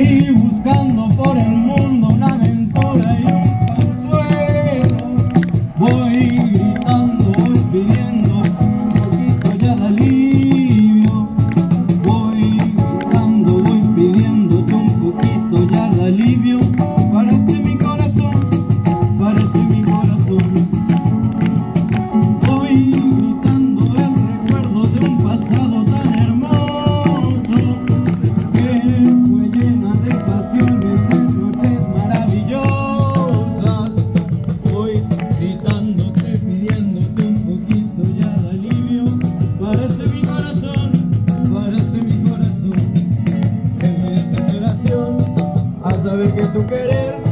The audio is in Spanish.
Voy buscando por el mundo una aventura y un consuelo. Voy gritando, voy pidiendo un poquito ya de alivio. Voy gritando, voy pidiéndote un poquito ya de alivio. Para mi corazón, para mi corazón. Voy gritando el recuerdo de un pasado tan hermoso, que fue llena de pasiones en noches maravillosas. Voy gritándote, pidiéndote un poquito ya de alivio. Para mi corazón, para mi corazón. Es mi desesperación al saber que tu querer